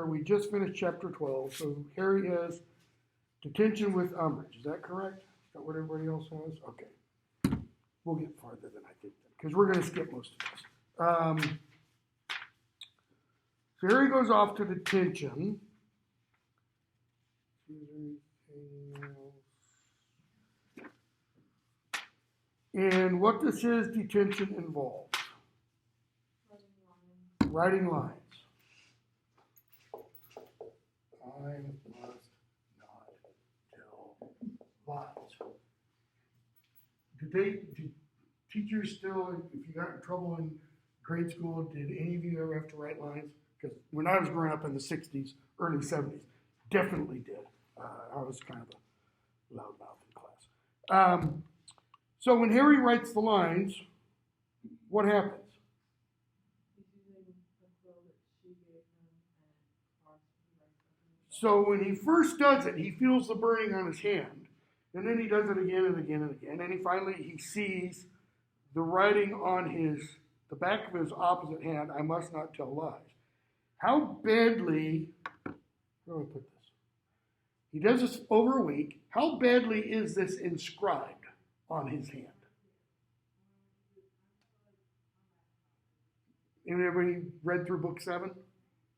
we just finished chapter 12, so Harry has detention with Umbridge. Is that correct? Is that what everybody else has? Okay. We'll get farther than I think, because we're going to skip most of this. So Harry goes off to detention. And what does his detention involve? Writing lines. I must not tell lies. Did teachers still, if you got in trouble in grade school, did any of you ever have to write lines? Because when I was growing up in the 60s, early 70s, definitely did. I was kind of a loudmouth in class. So when Harry writes the lines, what happens? So when he first does it, he feels the burning on his hand, and then he does it again and again and again, and he sees the writing on the back of his opposite hand, I must not tell lies. How badly, where do I put this? He does this over a week. How badly is this inscribed on his hand? Anybody read through book 7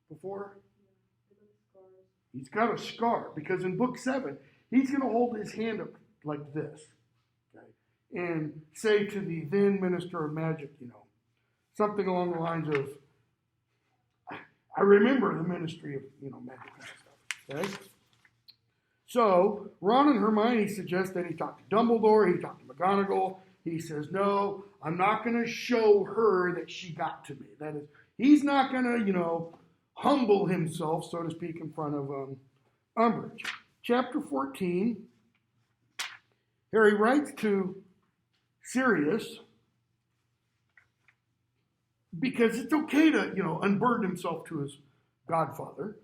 before? He's got a scar, because in book 7, he's going to hold his hand up like this, okay, and say to the then minister of magic, something along the lines of, I remember the ministry of, magic kind of stuff, okay? So Ron and Hermione suggest that he talk to Dumbledore, he talked to McGonagall. He says, no, I'm not going to show her that she got to me. That is, he's not going to, humble himself, so to speak, in front of Umbridge. Chapter 14, Harry writes to Sirius because it's okay to, unburden himself to his godfather.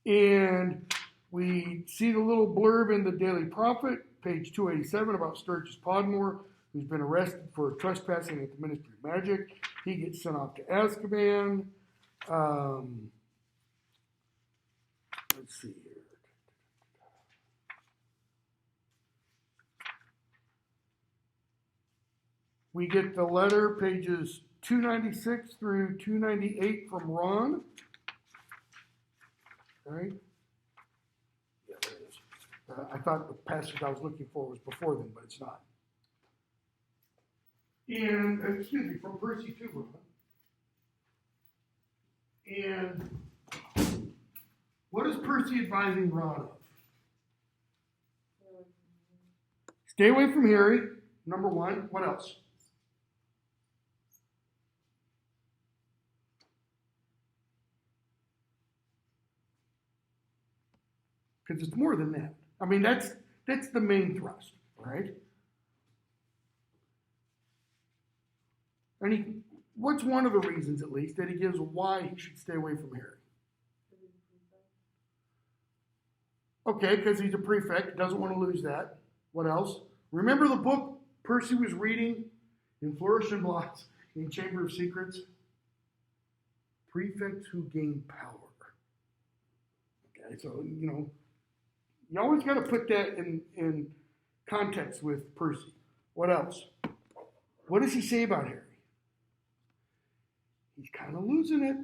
And we see the little blurb in the Daily Prophet, page 287, about Sturgis Podmore, who's been arrested for trespassing at the Ministry of Magic. He gets sent off to Azkaban. Let's see here. We get the letter, pages 296 through 298 from Ron. Right? Yeah, there it is. I thought the passage I was looking for was before then, but it's not. And, from Percy to Ron. And what is Percy advising Ron of? Stay away from Harry, number 1. What else? Because it's more than that. I mean, that's the main thrust, right? And what's one of the reasons, at least, that he gives why he should stay away from Harry? Okay, because he's a prefect, doesn't want to lose that. What else? Remember the book Percy was reading in Flourish and Blotts in Chamber of Secrets? Prefects who gain power. Okay, so, you always got to put that in context with Percy. What else? What does he say about Harry? He's kind of losing it.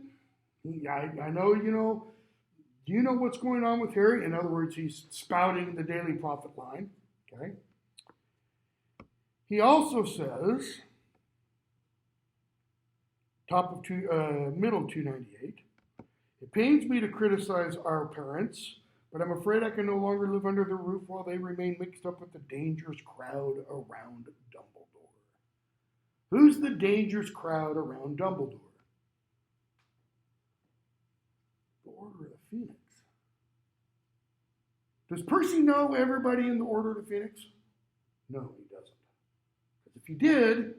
I know, do you know what's going on with Harry? In other words, he's spouting the Daily Prophet line. Okay. He also says, middle 298, it pains me to criticize our parents, but I'm afraid I can no longer live under their roof while they remain mixed up with the dangerous crowd around Dumbledore. Who's the dangerous crowd around Dumbledore? The Order of the Phoenix. Does Percy know everybody in the Order of the Phoenix? No, he doesn't. Because if he did,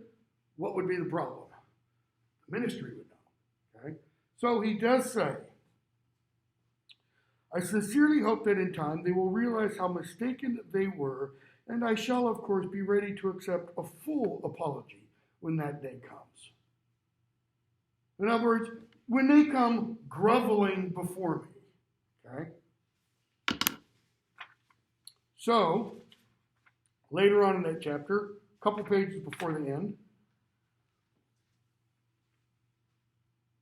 what would be the problem? The ministry would know. Okay? So he does say, I sincerely hope that in time they will realize how mistaken they were, and I shall, of course, be ready to accept a full apology when that day comes. In other words, when they come groveling before me, okay? So, later on in that chapter, a couple pages before the end,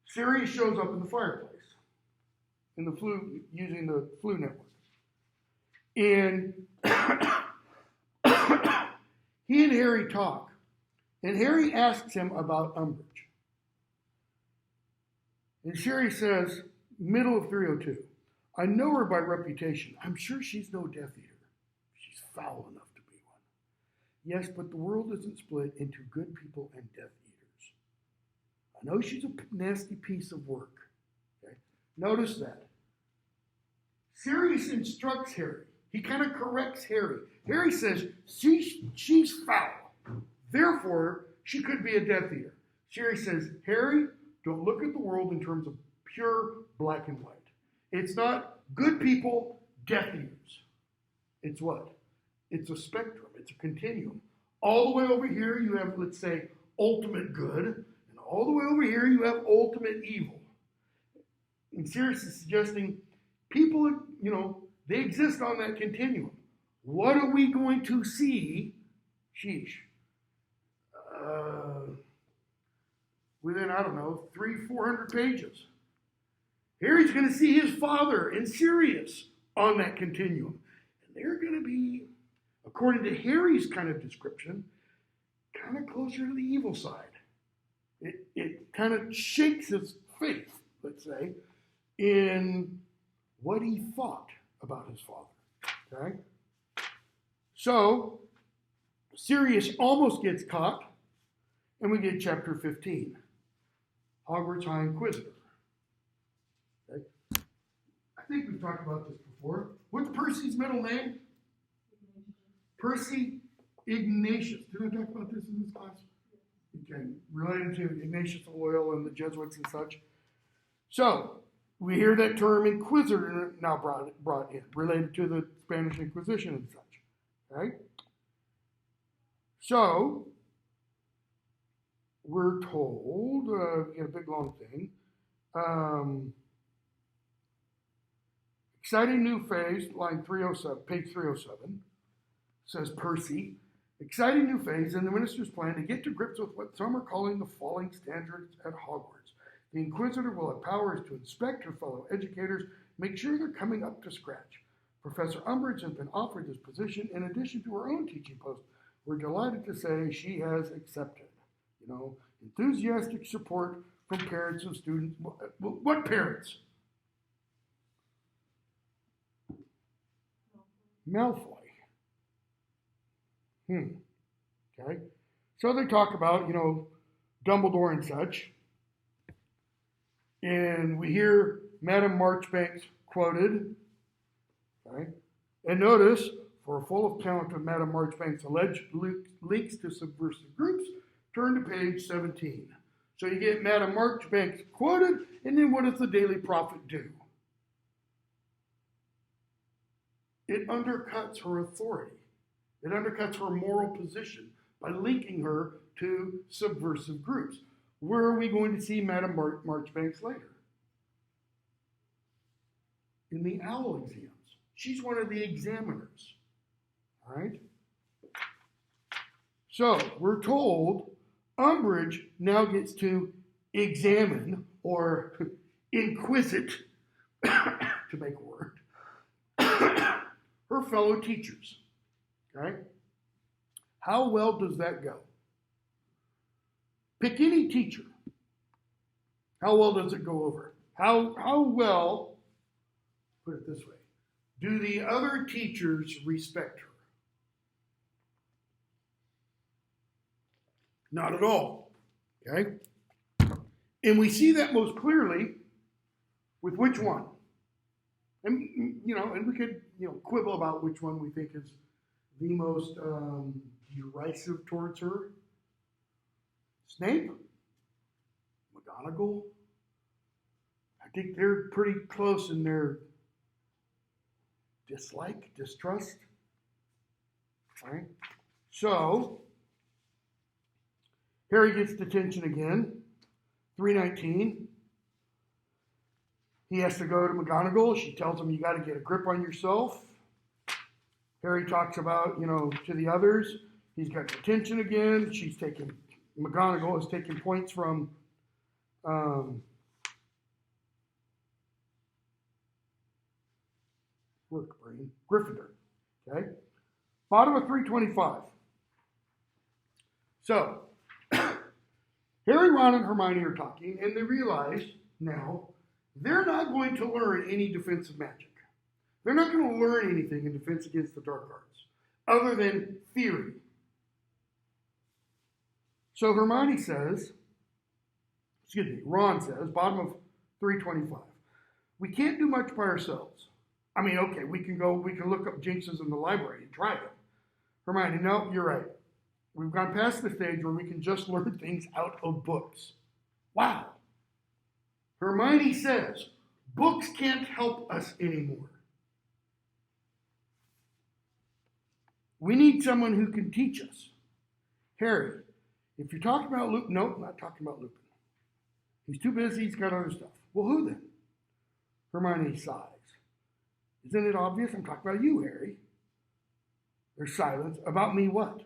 Sirius shows up in the fireplace, using the flu network. And he and Harry talk. And Harry asks him about Umbridge. And Sirius says, middle of 302, I know her by reputation. I'm sure she's no Death Eater. She's foul enough to be one. Yes, but the world isn't split into good people and Death Eaters. I know she's a nasty piece of work. Okay? Notice that. Sirius instructs Harry. He kind of corrects Harry. Harry says, she's foul. Therefore, she could be a Death Eater. Sirius says, Harry, don't look at the world in terms of pure black and white. It's not good people, Death Eaters. It's what? It's a spectrum. It's a continuum. All the way over here, you have, let's say, ultimate good. And all the way over here, you have ultimate evil. And Sirius is suggesting people, they exist on that continuum. What are we going to see? Sheesh. Within, 300-400 pages. Harry's going to see his father and Sirius on that continuum. And they're going to be, according to Harry's kind of description, kind of closer to the evil side. It kind of shakes his faith, let's say, in what he thought about his father. Okay? So, Sirius almost gets caught, and we get chapter 15. Hogwarts High Inquisitor. Okay? I think we've talked about this before. What's Percy's middle name? Percy Ignatius. Did I talk about this in this class? Okay. Related to Ignatius of Loyola and the Jesuits and such. So, we hear that term Inquisitor now brought in, related to the Spanish Inquisition and such. Okay? So, we're told, in a big long thing, exciting new phase, line 307, page 307, says Percy, exciting new phase in the minister's plan to get to grips with what some are calling the falling standards at Hogwarts. The Inquisitor will have powers to inspect her fellow educators, make sure they're coming up to scratch. Professor Umbridge has been offered this position in addition to her own teaching post. We're delighted to say she has accepted. Enthusiastic support from parents and students. What parents? Malfoy. Okay. So they talk about, Dumbledore and such. And we hear Madame Marchbanks quoted. Okay. And notice, for a full account of Madame Marchbanks' alleged links to subversive groups, turn to page 17. So you get Madame Marchbanks quoted, and then what does the Daily Prophet do? It undercuts her authority. It undercuts her moral position by linking her to subversive groups. Where are we going to see Madame Marchbanks later? In the OWL exams. She's one of the examiners. All right? So, we're told Umbridge now gets to examine or inquisit, to make a word, her fellow teachers. Okay? How well does that go? Pick any teacher. How well does it go over? How well, put it this way, do the other teachers respect her? Not at all. Okay? And we see that most clearly with which one? And, and we could, quibble about which one we think is the most derisive towards her. Snape? McGonagall? I think they're pretty close in their distrust. All right? So, Harry gets detention again. 319. He has to go to McGonagall. She tells him, you got to get a grip on yourself. Harry talks about, to the others. He's got detention again. McGonagall is taking points from Gryffindor. Okay? Bottom of 325. So, Harry, Ron, and Hermione are talking, and they realize now they're not going to learn any defensive magic. They're not going to learn anything in defense against the dark arts, other than theory. So Ron says, bottom of 325, we can't do much by ourselves. I mean, okay, we can look up jinxes in the library and try it. Hermione, no, you're right. We've gone past the stage where we can just learn things out of books. Wow. Hermione says, books can't help us anymore. We need someone who can teach us. Harry, if you're talking about Lupin, no, I'm not talking about Lupin. He's too busy, he's got other stuff. Well, who then? Hermione sighs. Isn't it obvious? I'm talking about you, Harry. There's silence. About me what?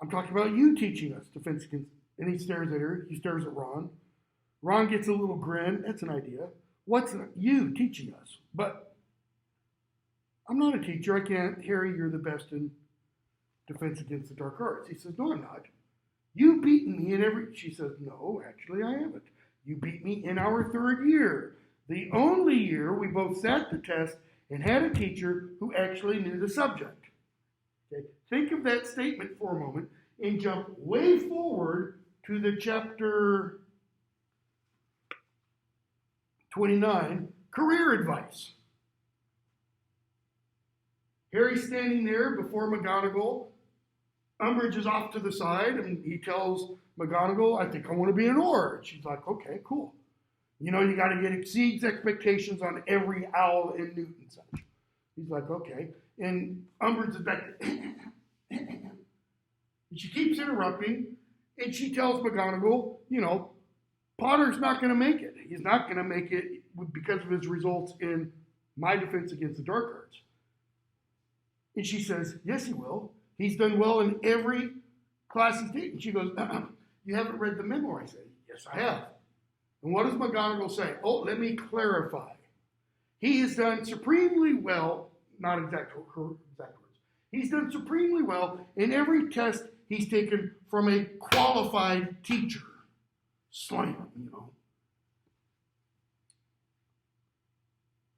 I'm talking about you teaching us defense against, and he stares at her, he stares at Ron. Ron gets a little grin, that's an idea. What's you teaching us? But I'm not a teacher, I can't. Harry, you're the best in defense against the dark arts. He says, no, I'm not. You've beaten me in every, she says, no, actually I haven't. You beat me in our third year. The only year we both sat the test and had a teacher who actually knew the subject. Okay? Think of that statement for a moment and jump way forward to the chapter 29, career advice. Harry's standing there before McGonagall. Umbridge is off to the side, and he tells McGonagall, I think I want to be an Auror. She's like, okay, cool. You got to exceeds expectations on every owl in Newton such. He's like, okay. And Umbridge is back there. And she keeps interrupting, and she tells McGonagall, Potter's not going to make it. He's not going to make it because of his results in my defense against the dark arts. And she says, yes, he will. He's done well in every class he's taken. She goes, you haven't read the memo. I say, yes, I have. And what does McGonagall say? Oh, let me clarify. He has done supremely well, not exact words. He's done supremely well in every test he's taken from a qualified teacher. Slam,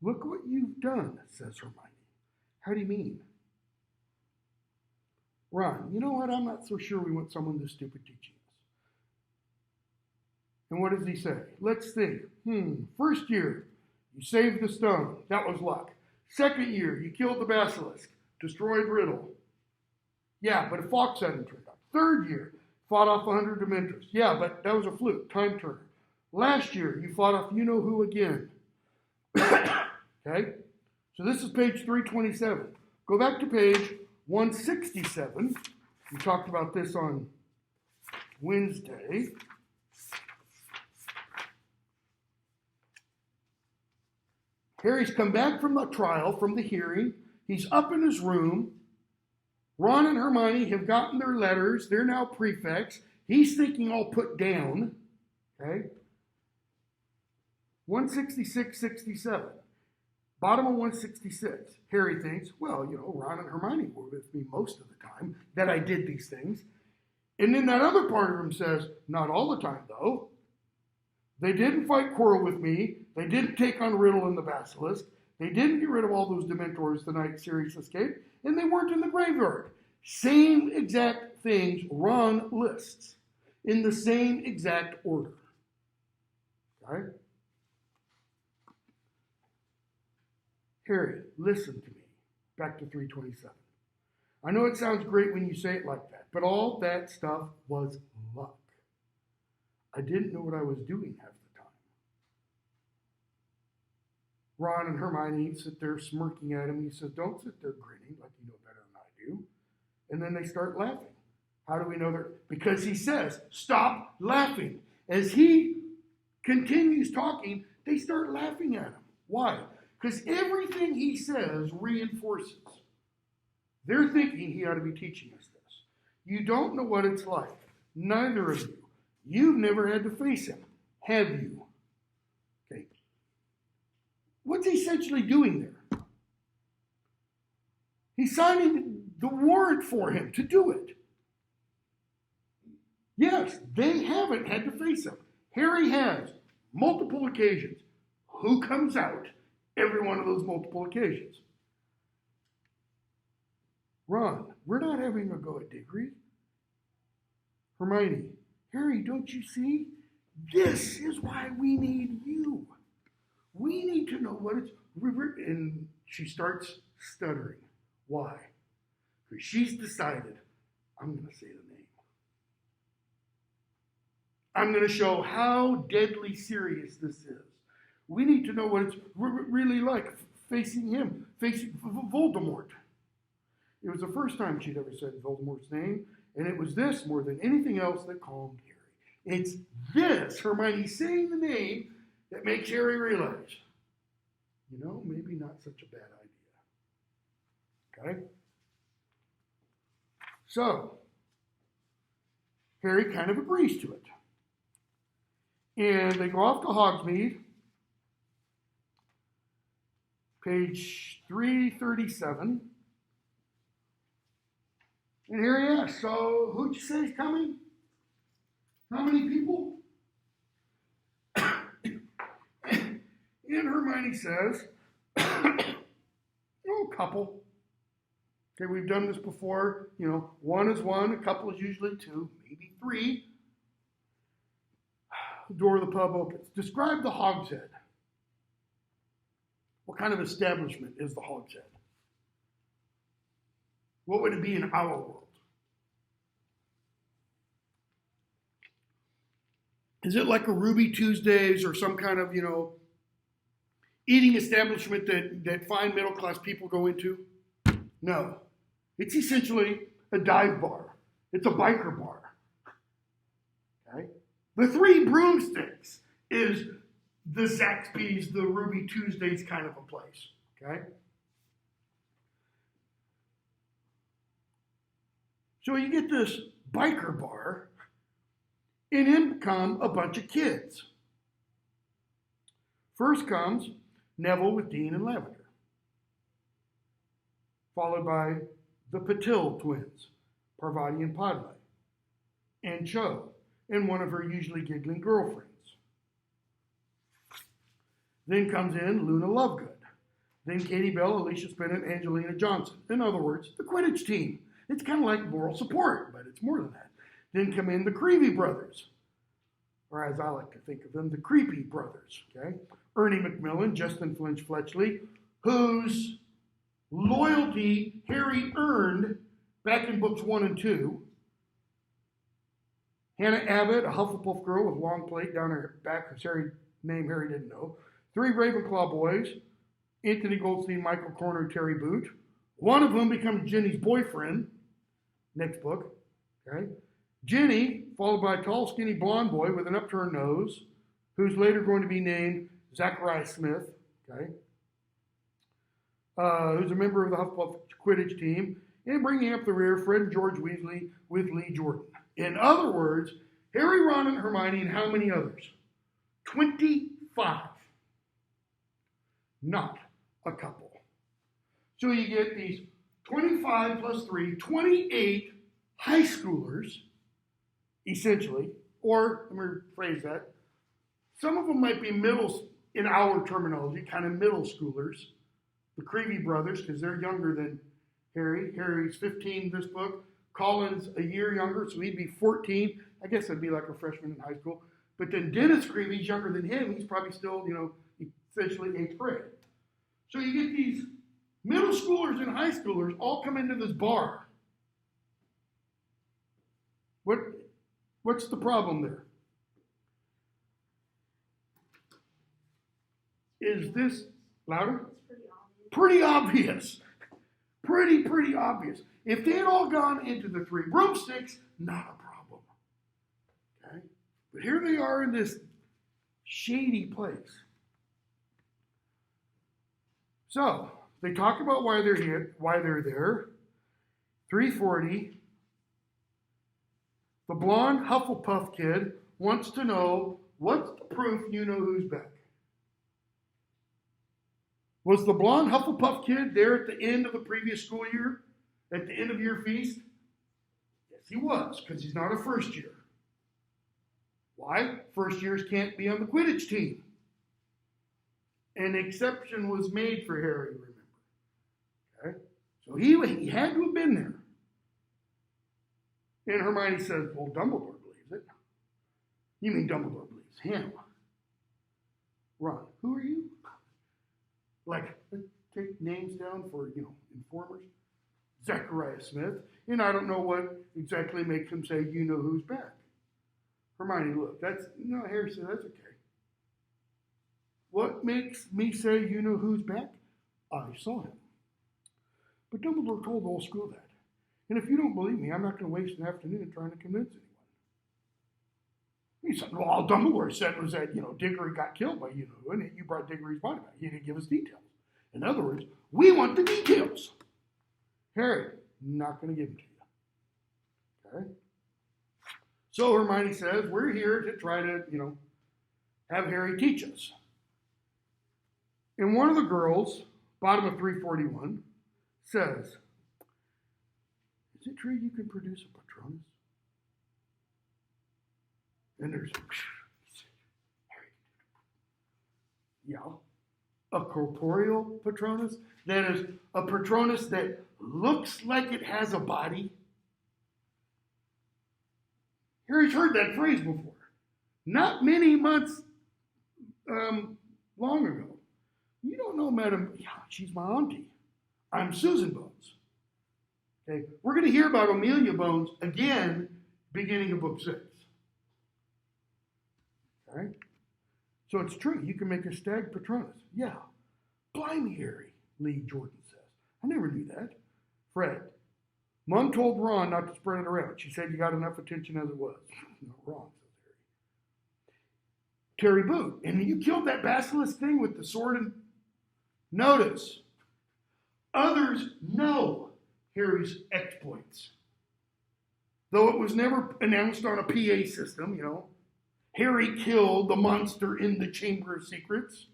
Look what you've done, says Hermione. How do you mean? Ron, you know what? I'm not so sure we want someone this stupid teaching us. And what does he say? Let's think. First year, you saved the stone. That was luck. Second year, you killed the basilisk, destroyed Riddle. Yeah, but a fox hadn't turned up. Third year, fought off 100 Dementors. Yeah, but that was a fluke, time turner. Last year, you fought off you-know-who again. Okay? So this is page 327. Go back to page 167. We talked about this on Wednesday. Harry's come back from the trial, from the hearing. He's up in his room. Ron and Hermione have gotten their letters. They're now prefects. He's thinking all put down. Okay? 166-67. Bottom of 166. Harry thinks, well, Ron and Hermione were with me most of the time that I did these things. And then that other part of him says, not all the time, though. They didn't fight Quirrell with me. They didn't take on Riddle and the Basilisk. They didn't get rid of all those Dementors the night Sirius escaped. And they weren't in the graveyard. Same exact things Ron lists in the same exact order. Okay? Harry, listen to me. Back to 327. I know it sounds great when you say it like that, but all that stuff was luck. I didn't know what I was doing half the time. Ron and Hermione sit there smirking at him. He says, don't sit there grinning like you know better than I do. And then they start laughing. How do we know that? Because he says, stop laughing. As he continues talking, they start laughing at him. Why? Because everything he says reinforces. They're thinking he ought to be teaching us this. You don't know what it's like. Neither of you. You've never had to face him, have you? Okay. What's he essentially doing there? He's signing the warrant for him to do it. Yes, they haven't had to face him. Harry has multiple occasions. Who comes out every one of those multiple occasions? Ron, we're not having a go at Diggory. Hermione, Harry, don't you see? This is why we need you. We need to know what it's... And she starts stuttering. Why? Because she's decided, I'm going to say the name. I'm going to show how deadly serious this is. We need to know what it's really like facing him, facing Voldemort. It was the first time she'd ever said Voldemort's name, and it was this more than anything else that calmed Harry. It's this, Hermione saying the name, that makes Harry realize, maybe not such a bad idea. Okay? So, Harry kind of agrees to it. And they go off to Hogsmeade, page 337. And Harry asks, so who'd you say is coming? How many people? And Hermione says, a couple. Okay, we've done this before. One is one, a couple is usually two, maybe three. The door of the pub opens. Describe the Hogshead. What kind of establishment is the Hogshead? What would it be in our world? Is it like a Ruby Tuesdays or some kind of, eating establishment that fine middle class people go into? No. It's essentially a dive bar. It's a biker bar. Okay? The Three Broomsticks is the Zaxby's, the Ruby Tuesdays kind of a place. Okay? So you get this biker bar, and in come a bunch of kids. First comes Neville with Dean and Lavender, followed by the Patil twins, Parvati and Padme, and Cho, and one of her usually giggling girlfriends. Then comes in Luna Lovegood, then Katie Bell, Alicia Spinnet, Angelina Johnson. In other words, the Quidditch team. It's kind of like moral support, but it's more than that. Then come in the Creevy brothers, or as I like to think of them, the Creepy brothers. Okay, Ernie McMillan, Justin Flinch Fletchley, whose loyalty Harry earned back in books 1 and 2. Hannah Abbott, a Hufflepuff girl with long plait down her back, whose name Harry didn't know. 3 Ravenclaw boys, Anthony Goldstein, Michael Corner, Terry Boot. One of them becomes Ginny's boyfriend, next book. Okay, Ginny, followed by a tall, skinny blonde boy with an upturned nose, who's later going to be named Zachariah Smith. Okay, who's a member of the Hufflepuff Quidditch team, and bringing up the rear, Fred and George Weasley with Lee Jordan. In other words, Harry, Ron, and Hermione, and how many others? 25. Not a couple. So you get these 25 plus 3, 28 high schoolers, essentially, or let me rephrase that. Some of them might be in our terminology, kind of middle schoolers. The Creevy brothers, because they're younger than Harry. Harry's 15 this book. Colin's a year younger, so he'd be 14. I guess that'd be like a freshman in high school. But then Dennis Creevy's younger than him. He's probably still, essentially 8th grade. So you get these middle schoolers and high schoolers all come into this bar. What's the problem there? Is this louder? Pretty obvious. Pretty obvious. If they had all gone into the Three Broomsticks, not a problem. Okay? But here they are in this shady place. So they talk about why they're here, why they're there. 340. The blonde Hufflepuff kid wants to know, what's the proof you know who's back? Was the blonde Hufflepuff kid there at the end of the previous school year? At the end of your feast? Yes, he was, because he's not a first year. Why? First years can't be on the Quidditch team. An exception was made for Harry, remember. Okay? So he had to have been there. And Hermione says, well, Dumbledore believes it. You mean Dumbledore believes him? Ron, who are you? Like, take names down for, informers. Zachariah Smith. And I don't know what exactly makes him say, you know who's back. Hermione, look, Harry said, that's okay. What makes me say you know who's back? I saw him. But Dumbledore told the whole school that. And if you don't believe me, I'm not going to waste an afternoon trying to convince anyone. He said, well, all Dumbledore said was that, Diggory got killed by you-know-who, and you brought Diggory's body back. He didn't give us details. In other words, we want the details. Harry, not going to give them to you. Okay? So Hermione says, we're here to try to, have Harry teach us. And one of the girls, bottom of 341, says, is it true you can produce a Patronus? And there's, Harry, yeah, a corporeal Patronus? That is, a Patronus that looks like it has a body? Harry's heard that phrase before. Not many months long ago. You don't know Madam, she's my auntie. I'm Susan Bones. Okay, we're going to hear about Amelia Bones again, beginning of book 6. All right? So it's true. You can make a stag Patronus. Yeah. Blimey, Harry, Lee Jordan says. I never knew that. Fred, Mom told Ron not to spread it around. She said you got enough attention as it was. Not wrong, says Harry. Terry Boot, and you killed that basilisk thing with the sword and... Notice, others know Harry's exploits. Though it was never announced on a PA system, Harry killed the monster in the Chamber of Secrets.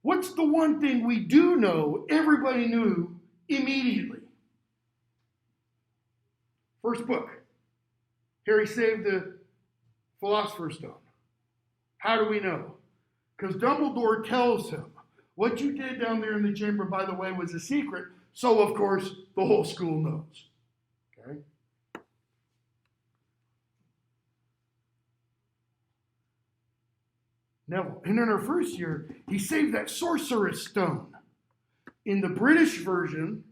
What's the one thing we do know everybody knew immediately? First book, Harry saved the Philosopher's Stone. How do we know? Because Dumbledore tells him, what you did down there in the chamber, by the way, was a secret. So, of course, the whole school knows. Okay? Neville. And in her first year, he saved that Sorcerer's Stone. In the British version,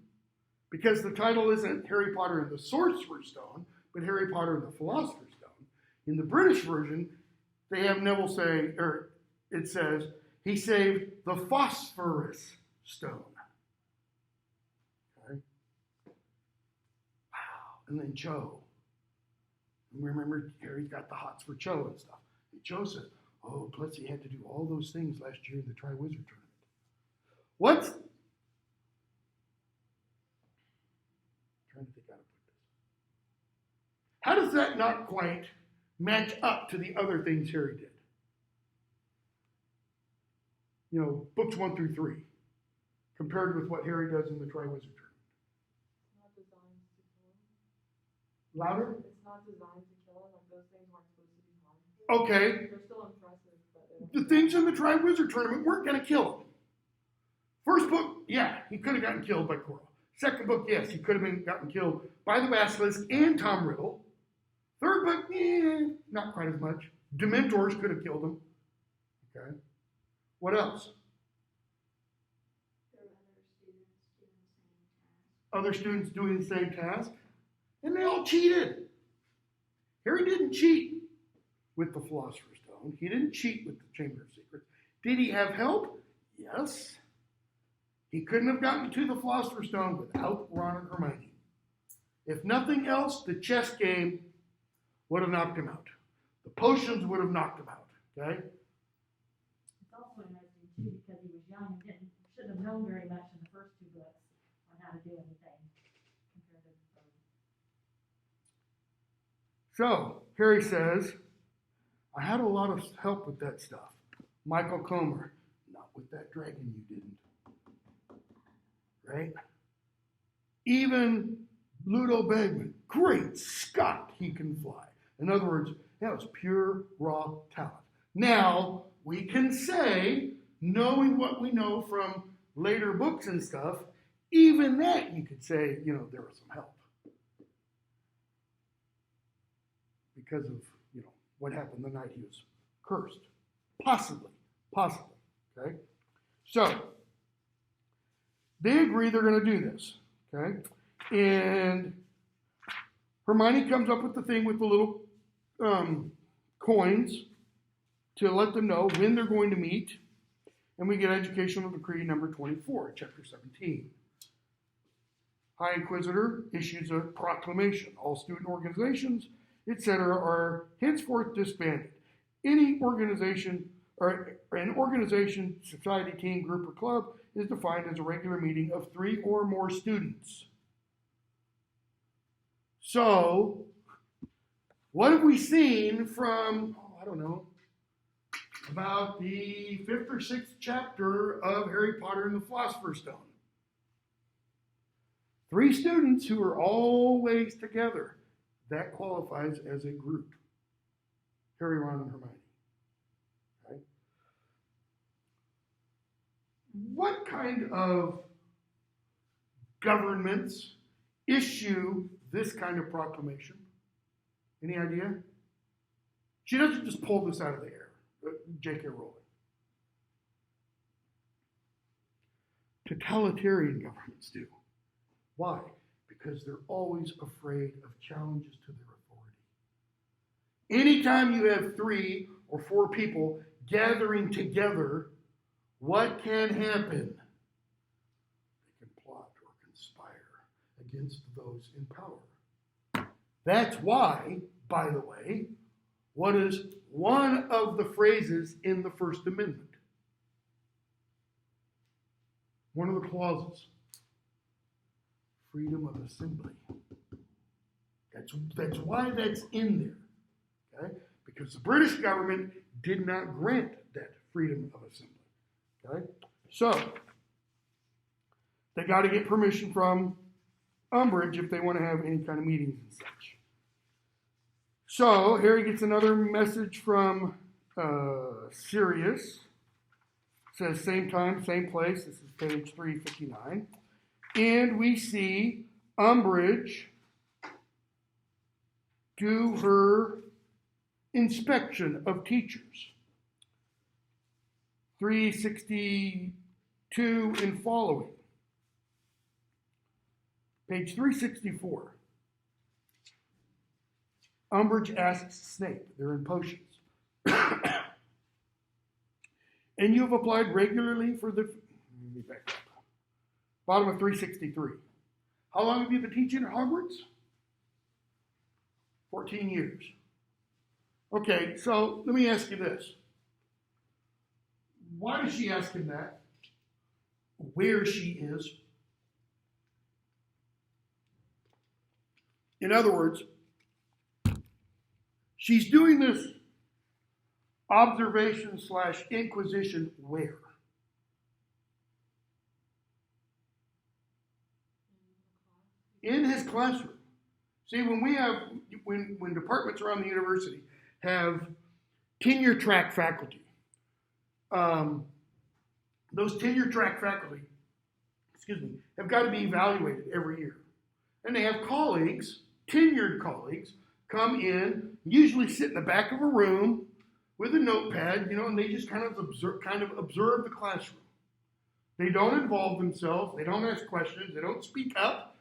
because the title isn't Harry Potter and the Sorcerer's Stone, but Harry Potter and the Philosopher's Stone, in the British version, they have Neville say, or it says, he saved the Phosphorus Stone. Okay? Wow. And then Cho. And remember, Harry's got the hots for Cho and stuff. And Cho says, oh, plus he had to do all those things last year in the Triwizard Tournament. What's... I'm trying to think how to put this. How does that not quite match up to the other things Harry did? Books 1 through 3, compared with what Harry does in the Triwizard Tournament. It's not designed to kill him. Louder? It's not designed to kill him. Like, those things aren't supposed to be harmful. Okay. They're still impressive, but The things in the Triwizard Tournament weren't going to kill him. First book, yeah, he could have gotten killed by Quirrell. Second book, yes, he could have gotten killed by the Basilisk and Tom Riddle. Third book, not quite as much. Dementors could have killed him. Okay. What else? There were other students doing the same task. Other students doing the same task. And they all cheated. Harry didn't cheat with the Philosopher's Stone. He didn't cheat with the Chamber of Secrets. Did he have help? Yes. He couldn't have gotten to the Philosopher's Stone without Ron and Hermione. If nothing else, the chess game would have knocked him out. The potions would have knocked him out. Okay? young and shouldn't have known very much in the first two books on how to do anything compared to the third. So, Harry says, I had a lot of help with that stuff. Michael Comer, not with that dragon you didn't. Right? Even Ludo Bagman, great Scott, he can fly. In other words, that was pure raw talent. Now, we can say, knowing what we know from later books and stuff, even that you could say, there was some help. Because of, what happened the night he was cursed. Possibly. Okay? So, they agree they're going to do this. Okay? And Hermione comes up with the thing with the little coins to let them know when they're going to meet. And we get Educational Decree number 24, chapter 17. High Inquisitor issues a proclamation. All student organizations, etc., are henceforth disbanded. Any organization or an organization, society, team, group, or club is defined as a regular meeting of 3 or more students. So, what have we seen from, about the 5th or 6th chapter of Harry Potter and the Philosopher's Stone? 3 students who are always together. That qualifies as a group. Harry, Ron, and Hermione. Okay? What kind of governments issue this kind of proclamation? Any idea? She doesn't just pull this out of the air. J.K. Rowling. Totalitarian governments do. Why? Because they're always afraid of challenges to their authority. Anytime you have 3 or 4 people gathering together, what can happen? They can plot or conspire against those in power. That's why, by the way, what is one of the phrases in the First Amendment? One of the clauses. Freedom of assembly. That's why that's in there. Okay? Because the British government did not grant that freedom of assembly. Okay? So, they got to get permission from Umbridge if they want to have any kind of meetings and such. So, Harry gets another message from Sirius. It says, same time, same place. This is page 359. And we see Umbridge do her inspection of teachers. 362 and following. Page 364. Umbridge asks Snape, they're in potions. And you have applied regularly for the... Let me back up. Bottom of 363. How long have you been teaching at Hogwarts? 14 years. Okay, so let me ask you this. Why does she ask him that? Where she is? In other words, she's doing this observation / inquisition where? In his classroom. See, when departments around the university have tenure track faculty, those tenure track faculty, have got to be evaluated every year. And they have colleagues, tenured colleagues, come in, usually sit in the back of a room with a notepad, and they just kind of observe the classroom. They don't involve themselves, they don't ask questions, they don't speak up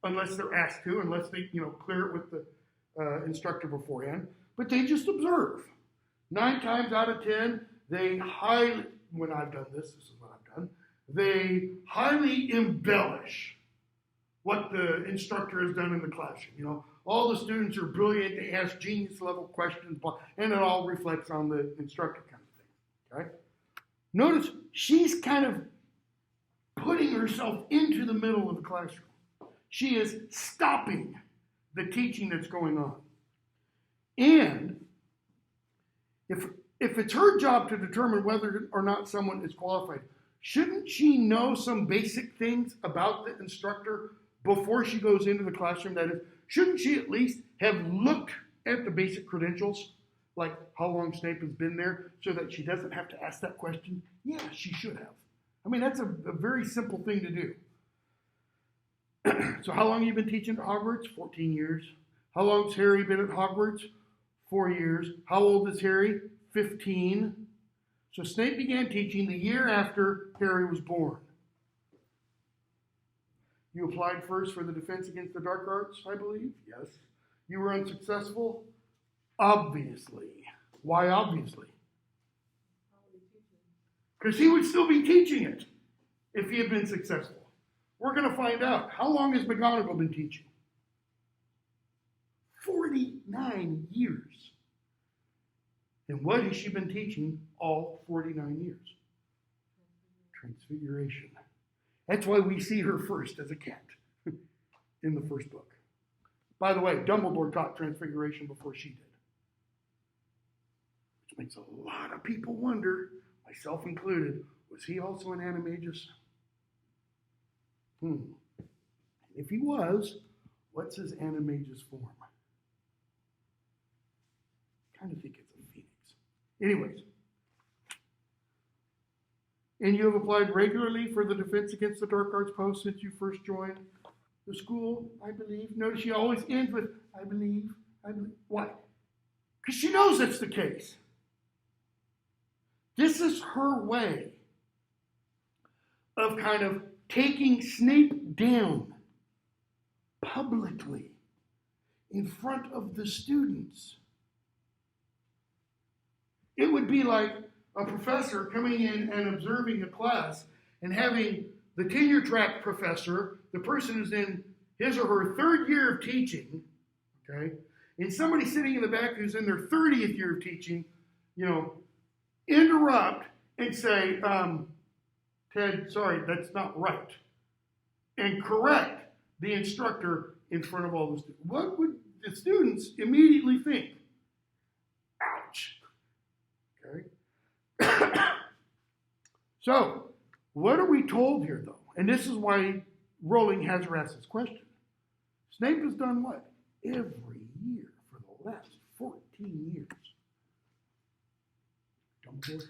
unless they're asked to, unless they, clear it with the instructor beforehand. But they just observe. 9 times out of 10, when I've done this is what I've done, they highly embellish what the instructor has done in the classroom. All the students are brilliant, they ask genius level questions, and it all reflects on the instructor kind of thing, okay? Notice she's kind of putting herself into the middle of the classroom. She is stopping the teaching that's going on. And if it's her job to determine whether or not someone is qualified, shouldn't she know some basic things about the instructor before she goes into the classroom? That is, shouldn't she at least have looked at the basic credentials, like how long Snape has been there, so that she doesn't have to ask that question? Yeah, she should have. I mean, that's a very simple thing to do. So how long have you been teaching at Hogwarts? 14 years. How long's Harry been at Hogwarts? 4 years. How old is Harry? 15. So Snape began teaching the year after Harry was born. You applied first for the Defense Against the Dark Arts, I believe? Yes. You were unsuccessful? Obviously. Why obviously? Because he would still be teaching it if he had been successful. We're going to find out. How long has McGonagall been teaching? 49 years. And what has she been teaching all 49 years? Transfiguration. That's why we see her first as a cat in the first book. By the way, Dumbledore taught Transfiguration before she did. Which makes a lot of people wonder, myself included, was he also an animagus? If he was, what's his animagus form? I kind of think it's a phoenix. Anyways. And you have applied regularly for the Defense Against the Dark Arts post since you first joined the school, I believe. Notice she always ends with, I believe. Why? Because she knows that's the case. This is her way of kind of taking Snape down publicly in front of the students. It would be like a professor coming in and observing a class and having the tenure track professor, the person who's in his or her third year of teaching, okay, and somebody sitting in the back who's in their 30th year of teaching, interrupt and say, Ted, sorry, that's not right. And correct the instructor in front of all the students. What would the students immediately think? Ouch. Okay. So, what are we told here, though? And this is why Rowling has her asked this question. Snape has done what? Every year for the last 14 years. Dumbledore,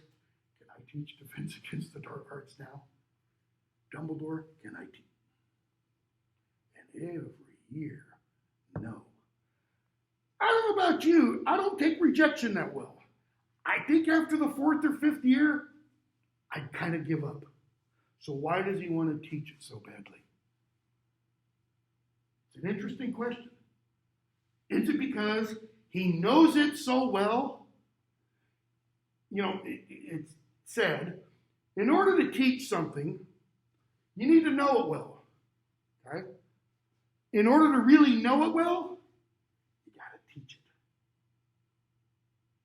can I teach Defense Against the Dark Arts now? Dumbledore, can I teach? And every year, no. I don't know about you, I don't take rejection that well. I think after the 4th or 5th year, I kind of give up. So why does he want to teach it so badly? It's an interesting question. Is it because he knows it so well? It's said, in order to teach something, you need to know it well. Okay? In order to really know it well, you got to teach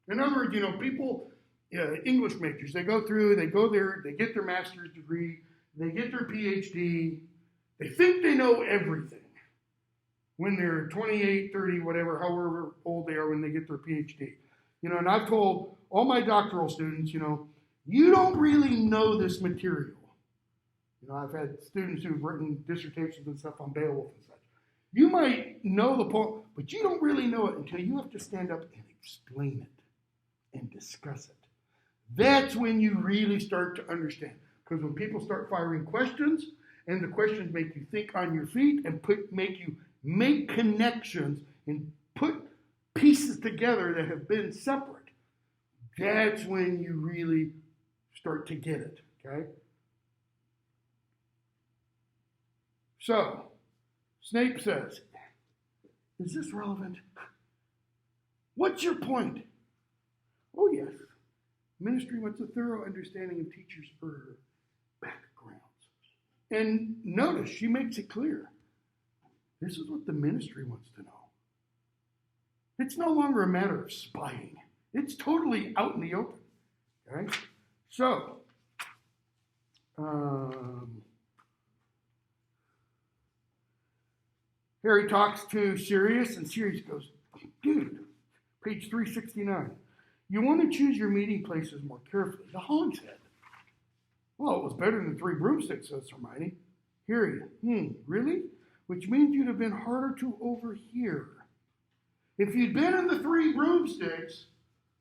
it. In other words, people, English majors, they go there, they get their master's degree, they get their PhD, they think they know everything when they're 28, 30, whatever, however old they are when they get their PhD. And I've told all my doctoral students, you don't really know this material. I've had students who've written dissertations and stuff on Beowulf and such. You might know the poem, but you don't really know it until you have to stand up and explain it and discuss it. That's when you really start to understand. Because when people start firing questions, and the questions make you think on your feet and make you make connections and put pieces together that have been separate, that's when you really start to get it, okay? So, Snape says, is this relevant? What's your point? Oh, yes. Ministry wants a thorough understanding of teachers' backgrounds. And notice, she makes it clear. This is what the ministry wants to know. It's no longer a matter of spying. It's totally out in the open. Okay? So, Harry talks to Sirius, and Sirius goes, dude, page 369. You want to choose your meeting places more carefully. The Hogshead. Well, it was better than 3 broomsticks, says Hermione. Harry, really? Which means you'd have been harder to overhear. If you'd been in the 3 broomsticks,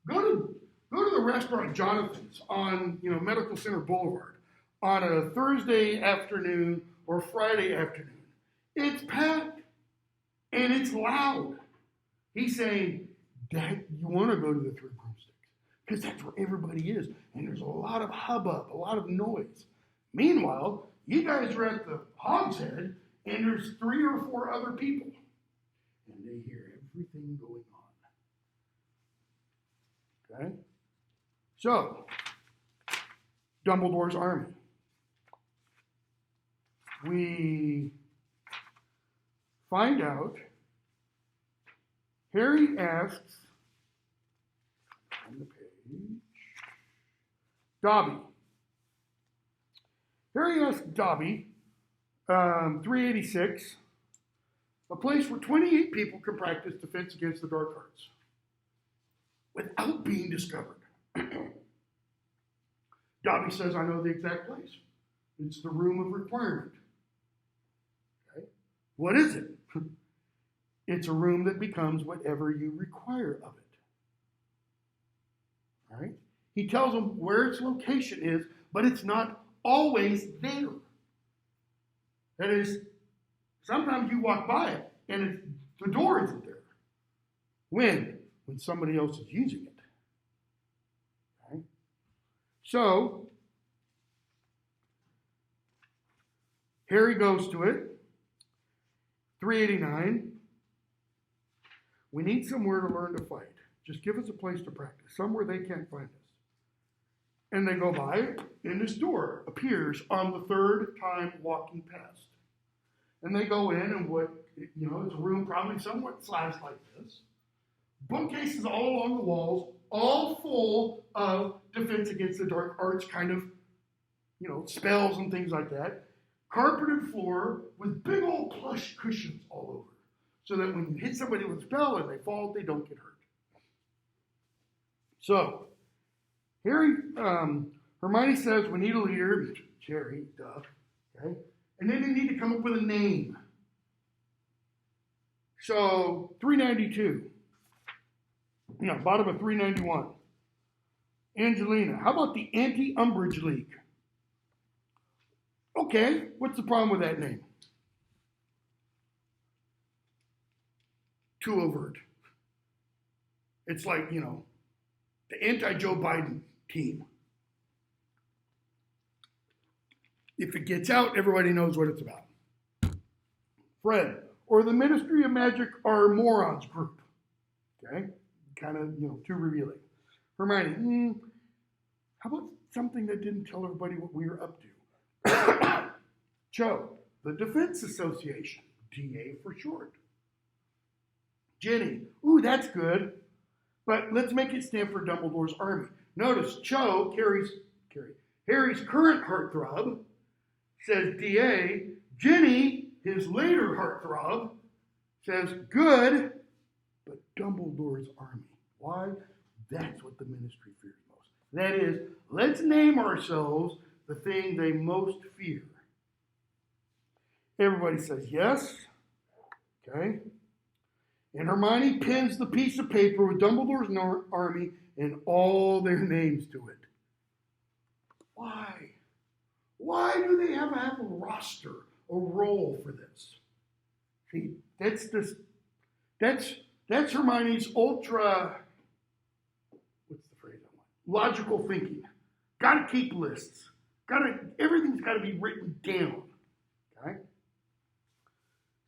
go to the restaurant Jonathan's on Medical Center Boulevard on a Thursday afternoon or Friday afternoon. It's packed and it's loud. He's saying, Dad, you want to go to the 3 broomsticks because that's where everybody is, and there's a lot of hubbub, a lot of noise. Meanwhile, you guys are at the Hogshead, and there's 3 or 4 other people, and they hear everything going on. Okay? So, Dumbledore's army. We find out Harry asks on the page, Dobby. Harry asks Dobby, 386, a place where 28 people can practice defense against the dark arts without being discovered. Dobby says, I know the exact place. It's the room of requirement. Okay. What is it? It's a room that becomes whatever you require of it. All right? He tells them where its location is, but it's not always there. That is, sometimes you walk by it and the door isn't there. When somebody else is using it. Okay? So, Harry goes to it. 389. We need somewhere to learn to fight. Just give us a place to practice, somewhere they can't find us. And they go by it, and this door appears on the 3rd time walking past. And they go in, and it's a room probably somewhat slashed like this. Bookcases all along the walls, all full of defense against the dark arts kind of, spells and things like that. Carpeted floor with big old plush cushions all over. So that when you hit somebody with a spell and they fall, they don't get hurt. So, Hermione says we need a leader. Harry, duh. Okay? And then they need to come up with a name. So, 392. Bottom of 391. Angelina, how about the Anti-Umbrage League? Okay, what's the problem with that name? Too overt. It's like, the anti-Joe Biden team. If it gets out, everybody knows what it's about. Fred, or the Ministry of Magic are morons group. Okay? Kind of, too revealing. Hermione, how about something that didn't tell everybody what we were up to? Cho, the Defense Association, DA for short. Jenny, ooh, that's good. But let's make it stand for Dumbledore's army. Notice Cho carries Harry's current heartthrob, says DA. Jenny, his later heartthrob, says good, but Dumbledore's army. Why? That's what the ministry fears most. That is, let's name ourselves the thing they most fear. Everybody says yes. Okay. And Hermione pins the piece of paper with Dumbledore's army and all their names to it. Why? Why do they have a roster, a role for this? See, that's Hermione's ultra, what's the phrase I want? Logical thinking. Got to keep lists. Everything's got to be written down. Okay?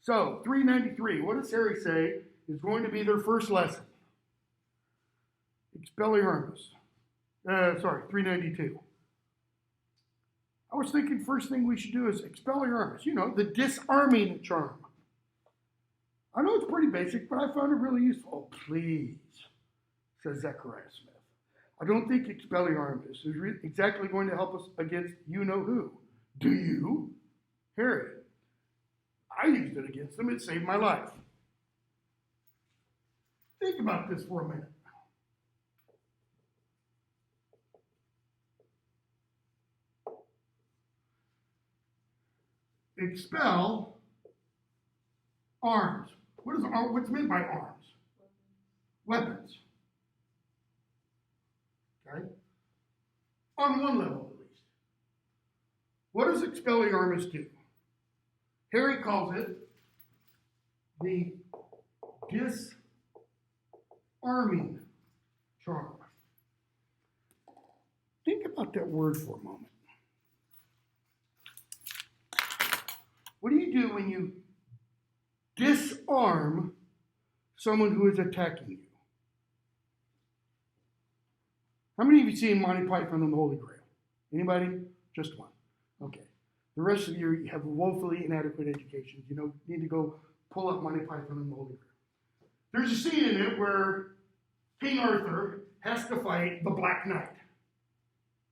So, 393, what does Harry say is going to be their first lesson? Expelliarmus. 392. I was thinking first thing we should do is Expelliarmus. The disarming charm. I know it's pretty basic, but I found it really useful. Oh, please, says Zechariah Smith. I don't think Expelliarmus is exactly going to help us against you-know-who. Do you? Harry. I used it against him. It saved my life. Think about this for a minute. Expel arms. What's meant by arms? Weapons. Okay? On one level, at least. What does Expelliarmus do? Harry calls it the disarming charm. Think about that word for a moment. What do you do when you disarm someone who is attacking you? How many of you seen Monty Python and the Holy Grail? Anybody? Just one. Okay. The rest of you have woefully inadequate educations. You need to go pull up Monty Python and the Holy Grail. There's a scene in it where King Arthur has to fight the Black Knight.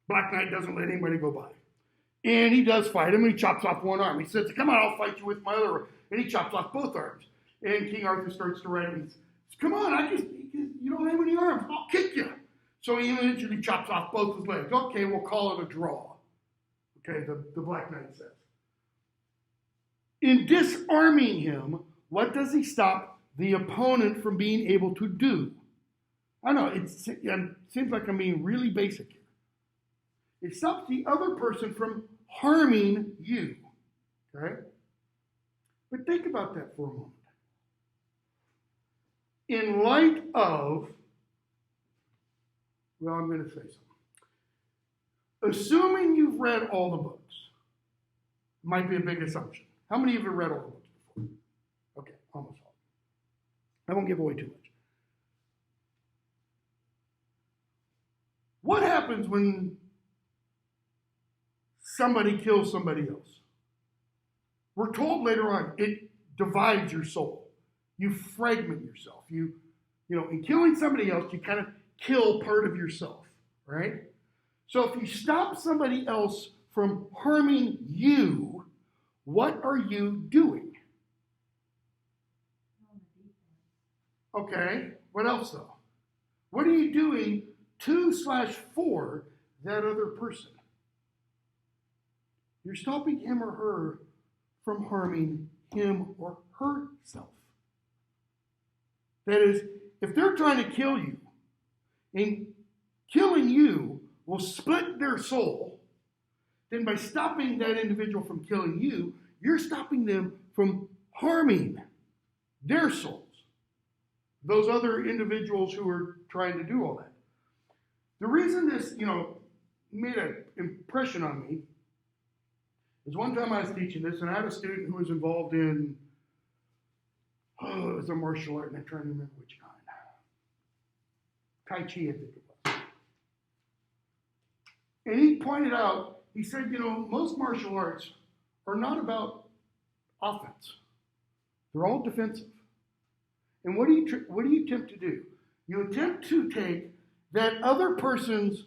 Black Knight doesn't let anybody go by. And he does fight him, and he chops off one arm. He says, come on, I'll fight you with my other arm. And he chops off both arms. And King Arthur starts to run, and he says, come on, you don't have any arms. I'll kick you. So he eventually chops off both his legs. Okay, we'll call it a draw. Okay, the Black Knight says. In disarming him, what does he stop the opponent from being able to do? I know, it seems like I'm being really basic here. It stops the other person from harming you. Okay? But think about that for a moment. In light of, well, I'm going to say something. Assuming you've read all the books, might be a big assumption. How many of you have read all the books before? Okay, almost all. I won't give away too much. What happens when somebody kills somebody else? We're told later on, it divides your soul. You fragment yourself. In killing somebody else, you kind of kill part of yourself, right? So if you stop somebody else from harming you, what are you doing? Okay, what else though? What are you doing to/for that other person? You're stopping him or her from harming him or herself. That is, if they're trying to kill you, and killing you will split their soul, then by stopping that individual from killing you, you're stopping them from harming their souls. Those other individuals who are trying to do all that. The reason this, made an impression on me is one time I was teaching this, and I had a student who was involved in, it was a martial art, and I'm trying to remember which kind. Tai Chi, I think it was. And he pointed out, he said, most martial arts are not about offense. They're all defensive. And what do you attempt to do? You attempt to take that other person's,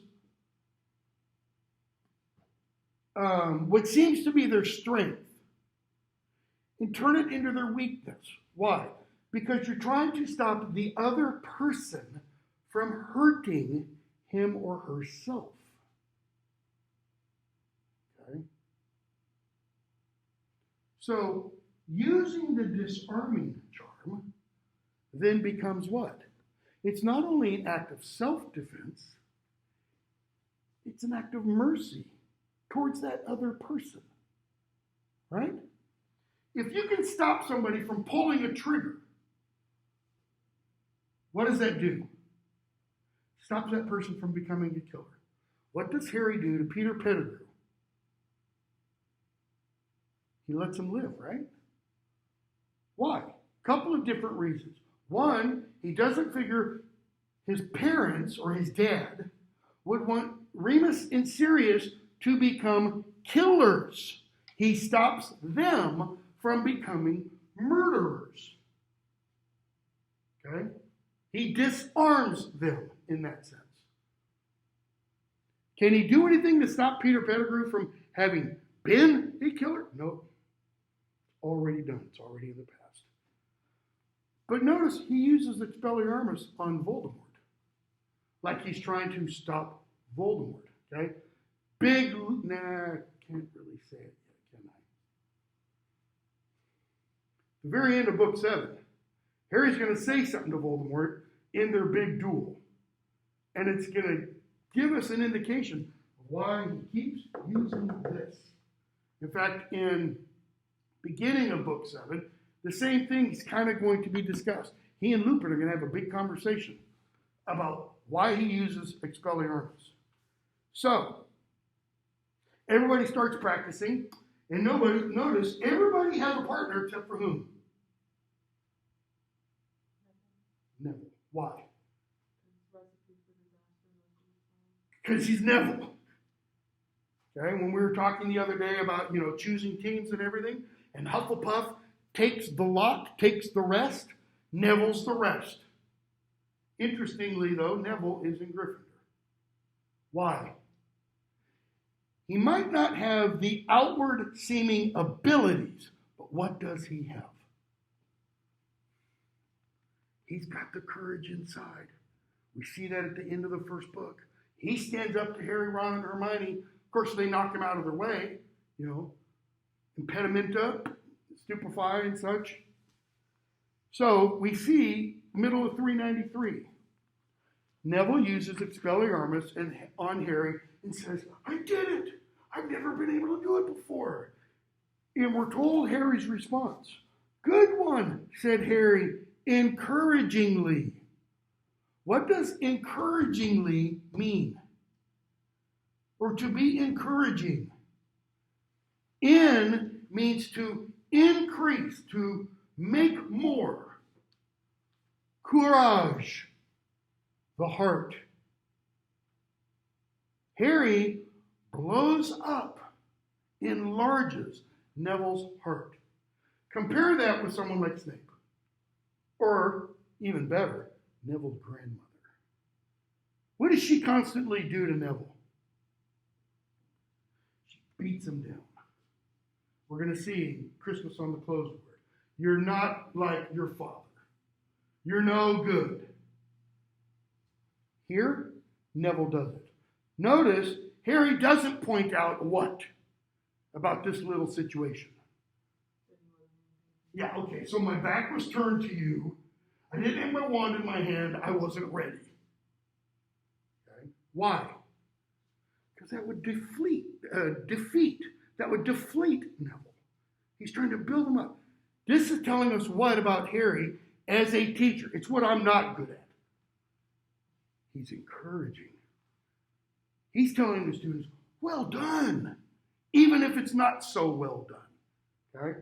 what seems to be their strength, and turn it into their weakness. Why? Because you're trying to stop the other person from hurting him or herself. Okay? So, using the disarming charm then becomes what? It's not only an act of self-defense, it's an act of mercy towards that other person. Right? If you can stop somebody from pulling a trigger, what does that do? Stops that person from becoming a killer. What does Harry do to Peter Pettigrew? He lets him live, right? Why? Couple of different reasons. One, he doesn't figure his parents or his dad would want Remus and Sirius to become killers. He stops them from becoming murderers. Okay? He disarms them in that sense. Can he do anything to stop Peter Pettigrew from having been a killer? No. Already done. It's already in the past. But notice he uses Expelliarmus on Voldemort. Like he's trying to stop Voldemort. Okay? Nah, can't really say it yet, can I? The very end of book 7, Harry's going to say something to Voldemort in their big duel. And it's going to give us an indication of why he keeps using this. In fact, in beginning of book 7, the same thing is kind of going to be discussed. He and Lupin are going to have a big conversation about why he uses Expelliarmus. So, everybody starts practicing, and notice everybody has a partner except for whom? Neville. Why? Because he's Neville. Okay, when we were talking the other day about, choosing teams and everything, and Hufflepuff takes the lot, takes the rest, Neville's the rest. Interestingly, though, Neville is in Gryffindor. Why? He might not have the outward seeming abilities, but what does he have? He's got the courage inside. We see that at the end of the first book. He stands up to Harry, Ron, and Hermione. Of course, they knock him out of their way, impedimenta, stupefy, and such. So we see middle of 393. Neville uses Expelliarmus on Harry and says, I did it. I've never been able to do it before. And we're told Harry's response. Good one, said Harry, encouragingly. What does encouragingly mean? Or to be encouraging. In means to increase, to make more. Courage, the heart. Harry blows up, enlarges Neville's heart. Compare that with someone like Snape. Or, even better, Neville's grandmother. What does she constantly do to Neville? She beats him down. We're going to see Christmas on the Closed Word. You're not like your father. You're no good. Here, Neville does it. Notice, Harry doesn't point out what about this little situation. Yeah, okay, so my back was turned to you. I didn't have my wand in my hand. I wasn't ready. Okay? Why? Because that would defeat Neville. He's trying to build him up. This is telling us what about Harry as a teacher? It's what I'm not good at. He's encouraging. He's telling the students, well done, even if it's not so well done. Okay?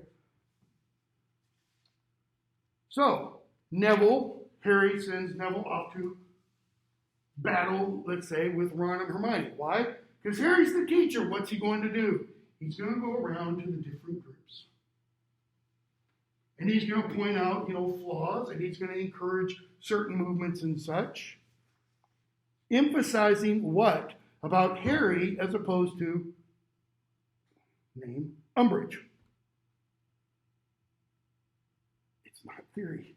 So, Harry sends Neville off to battle, let's say, with Ron and Hermione. Why? Because Harry's the teacher. What's he going to do? He's going to go around to the different groups. And he's going to point out, flaws, and he's going to encourage certain movements and such. Emphasizing what about Harry as opposed to, name, Umbridge. It's not theory.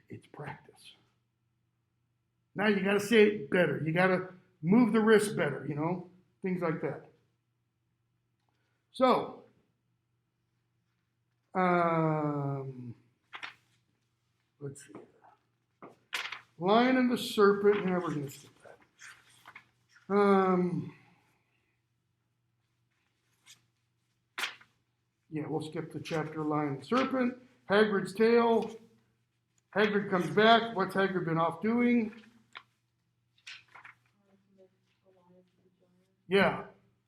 It's practice. Now you got to say it better. You got to move the wrist better, things like that. So, let's see. Lion and the Serpent. Yeah, we're going to skip that. We'll skip the chapter Lion and Serpent. Hagrid's tale. Hagrid comes back. What's Hagrid been off doing? Yeah.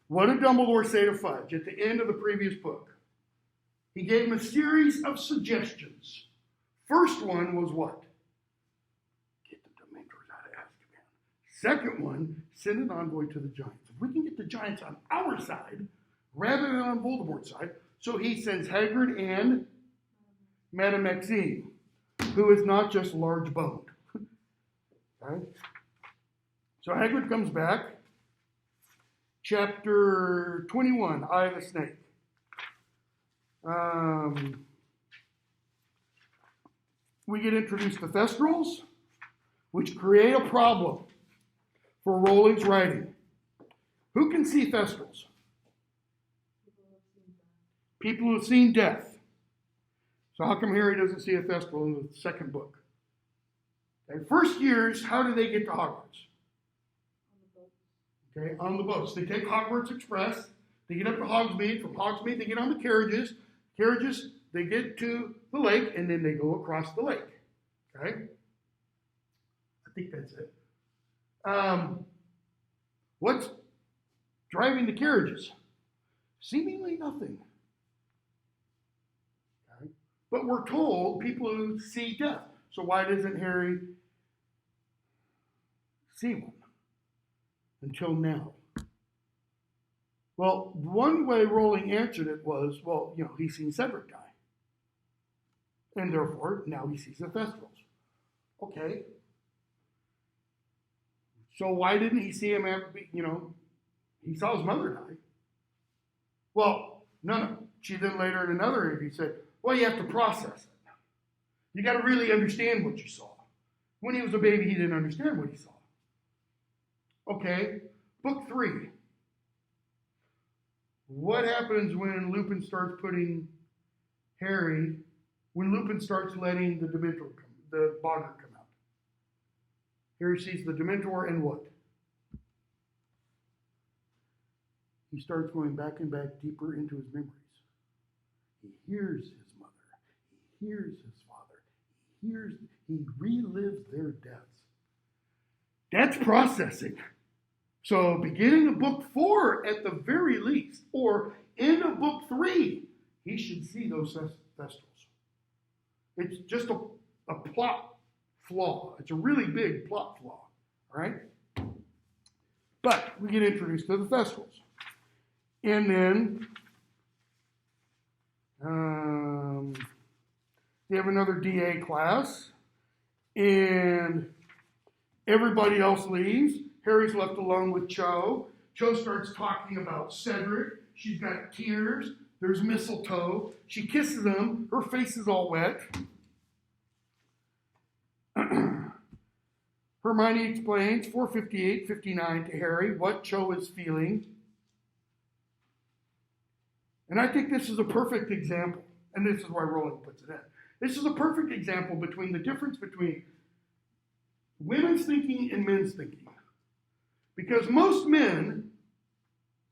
What did Dumbledore say to Fudge at the end of the previous book? He gave him a series of suggestions. First one was what? Get the Dementors out of Azkaban. Second one, send an envoy to the Giants. If we can get the Giants on our side, rather than on Voldemort's side, so he sends Hagrid and Madame Maxime, who is not just large-boned. Okay? So Hagrid comes back, chapter 21, Eye of the Snake. We get introduced to Thestrals, which create a problem for Rowling's writing. Who can see Thestrals? People who have seen death. So how come Harry doesn't see a Thestral in the second book? Okay, first years, how do they get to Hogwarts? Okay, on the boats. They take Hogwarts Express. They get up to Hogsmeade. From Hogsmeade, they get on the carriages. Carriages, they get to the lake, and then they go across the lake. Okay? I think that's it. What's driving the carriages? Seemingly nothing. Okay? But we're told people who see death. So why doesn't Harry see one until now? Well, one way Rowling answered it was, well, he's seen Cedric die. And therefore, now he sees the Thestrals. Okay. So why didn't he see him after, he saw his mother die? Well, no. She then later in another interview said, well, you have to process it. You got to really understand what you saw. When he was a baby, he didn't understand what he saw. Okay, book 3. What happens when Lupin starts putting Harry, when Lupin starts letting the Boggart come out? Harry sees the Dementor and what? He starts going back and back deeper into his memories. He hears his mother. He hears his father. He relives their deaths. That's processing. So beginning of book 4 at the very least, or end of book 3, he should see those Thestrals. It's just a plot flaw. It's a really big plot flaw. All right? But we get introduced to the Thestrals. And then they have another DA class. And everybody else leaves. Harry's left alone with Cho. Cho starts talking about Cedric. She's got tears. There's mistletoe. She kisses him. Her face is all wet. Hermione explains 4:58-59 to Harry what Cho is feeling. And I think this is a perfect example. And this is why Rowling puts it in. This is a perfect example between the difference between women's thinking and men's thinking. Because most men,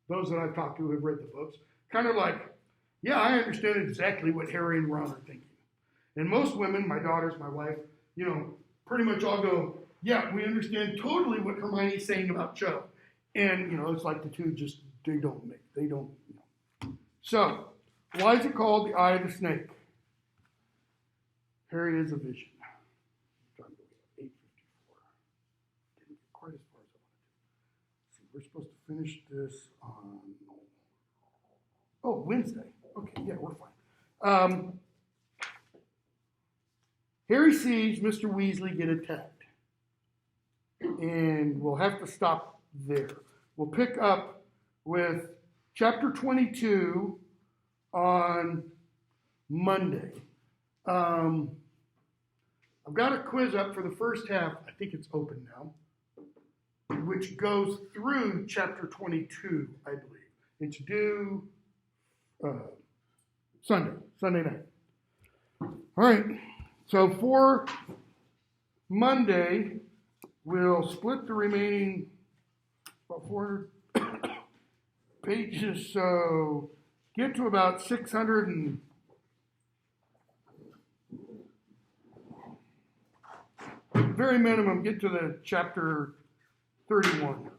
those that I've talked to who have read the books, kind of like, yeah, I understand exactly what Harry and Ron are thinking. And most women, my daughters, my wife, pretty much all go, yeah, we understand totally what Hermione's saying about Cho. And, it's like the two just, they don't. So, why is it called the Eye of the Snake? Harry has a vision. We're supposed to finish this on, Wednesday. Okay, yeah, we're fine. Harry sees Mr. Weasley get attacked. And we'll have to stop there. We'll pick up with chapter 22 on Monday. I've got a quiz up for the first half. I think it's open now. Which goes through chapter 22, I believe. It's due Sunday night. All right, so for Monday, we'll split the remaining about 400 pages, so get to about 600 and very minimum, get to the chapter 31.